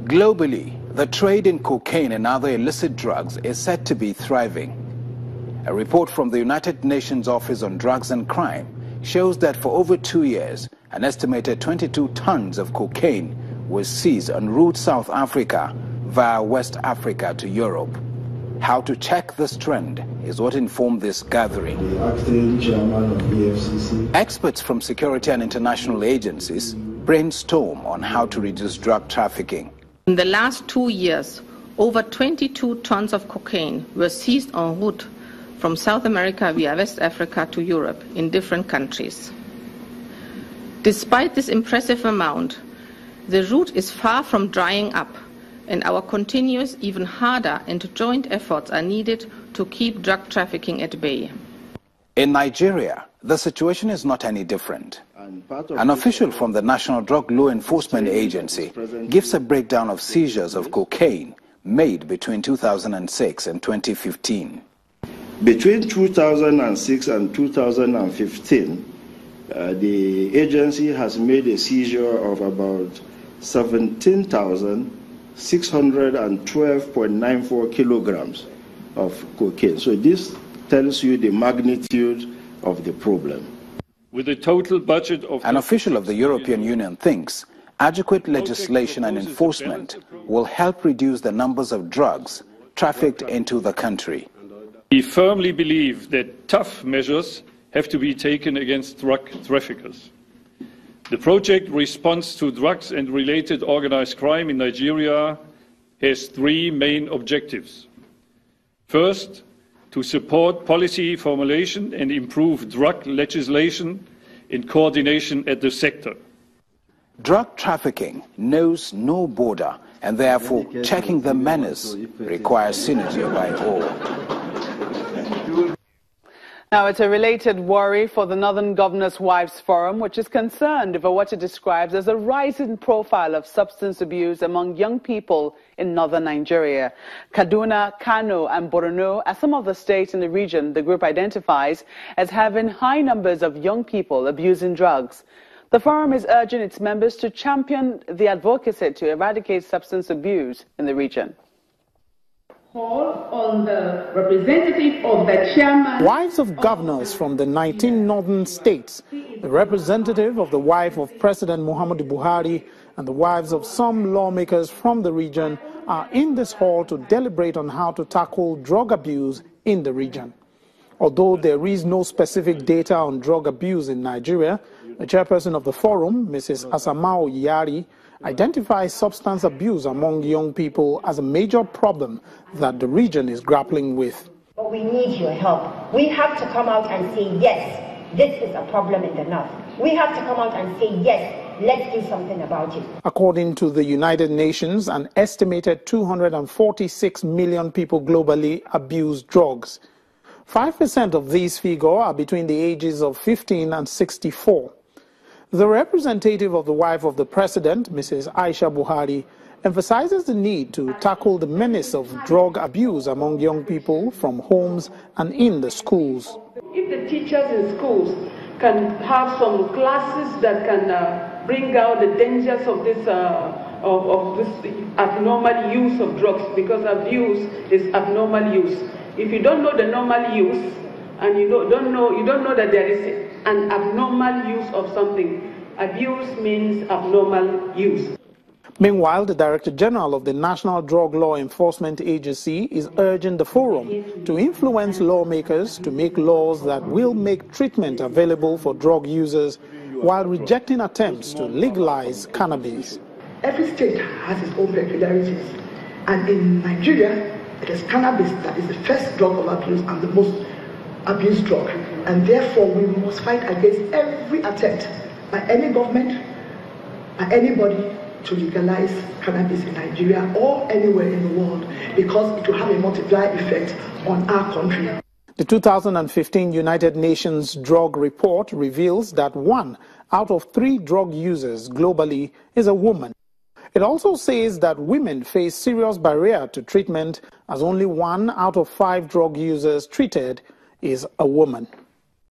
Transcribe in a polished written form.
Globally, the trade in cocaine and other illicit drugs is said to be thriving. A report from the United Nations Office on Drugs and Crime shows that for over 2 years, an estimated 22 tons of cocaine was seized en route South Africa via West Africa to Europe. How to check this trend is what informed this gathering. The acting chairman of EFCC. Experts from security and international agencies brainstorm on how to reduce drug trafficking. In the last 2 years, over 22 tons of cocaine were seized en route from South America via West Africa to Europe in different countries. Despite this impressive amount, the route is far from drying up, and our continuous, even harder and joint efforts are needed to keep drug trafficking at bay. In Nigeria, the situation is not any different. An official from the National Drug Law Enforcement Agency gives a breakdown of seizures of cocaine made between 2006 and 2015. Between 2006 and 2015, the agency has made a seizure of about 17,612.94 kilograms of cocaine. So this tells you the magnitude of the problem. With a total budget of... An official of the European Union thinks adequate legislation and enforcement will help reduce the numbers of drugs trafficked into the country. We firmly believe that tough measures have to be taken against drug traffickers. The project Response to Drugs and Related Organized Crime in Nigeria has 3 main objectives. First, to support policy formulation and improve drug legislation in coordination at the sector. Drug trafficking knows no border, and therefore checking the menace requires synergy by all. Now, it's a related worry for the Northern Governors' Wives Forum, which is concerned over what it describes as a rising profile of substance abuse among young people in northern Nigeria. Kaduna, Kano, and Borno are some of the states in the region the group identifies as having high numbers of young people abusing drugs. The forum is urging its members to champion the advocacy to eradicate substance abuse in the region. On the representative of the chairman. Wives of governors from the 19 northern states, the representative of the wife of President Muhammadu Buhari, and the wives of some lawmakers from the region are in this hall to deliberate on how to tackle drug abuse in the region. Although there is no specific data on drug abuse in Nigeria, the chairperson of the forum, Mrs. Asamao Yari, identifies substance abuse among young people as a major problem that the region is grappling with. But we need your help. We have to come out and say, yes, this is a problem in the north. We have to come out and say, yes, let's do something about it. According to the United Nations, an estimated 246 million people globally abuse drugs. 5% of these figures are between the ages of 15 and 64. The representative of the wife of the president, Mrs. Aisha Buhari, emphasizes the need to tackle the menace of drug abuse among young people from homes and in the schools. If the teachers in schools can have some classes that can bring out the dangers of this abnormal use of drugs, because abuse is abnormal use. If you don't know the normal use, and you don't know that there is an abnormal use of something. Abuse means abnormal use. Meanwhile, the Director General of the National Drug Law Enforcement Agency is urging the forum to influence lawmakers to make laws that will make treatment available for drug users while rejecting attempts to legalize cannabis. Every state has its own peculiarities, and in Nigeria, it is cannabis that is the first drug of abuse and the most abused drug, and therefore we must fight against every attempt by any government, by anybody, to legalize cannabis in Nigeria or anywhere in the world, because it will have a multiplier effect on our country. The 2015 United Nations Drug Report reveals that 1 out of 3 drug users globally is a woman. It also says that women face serious barrier to treatment, as only 1 out of 5 drug users treated is a woman.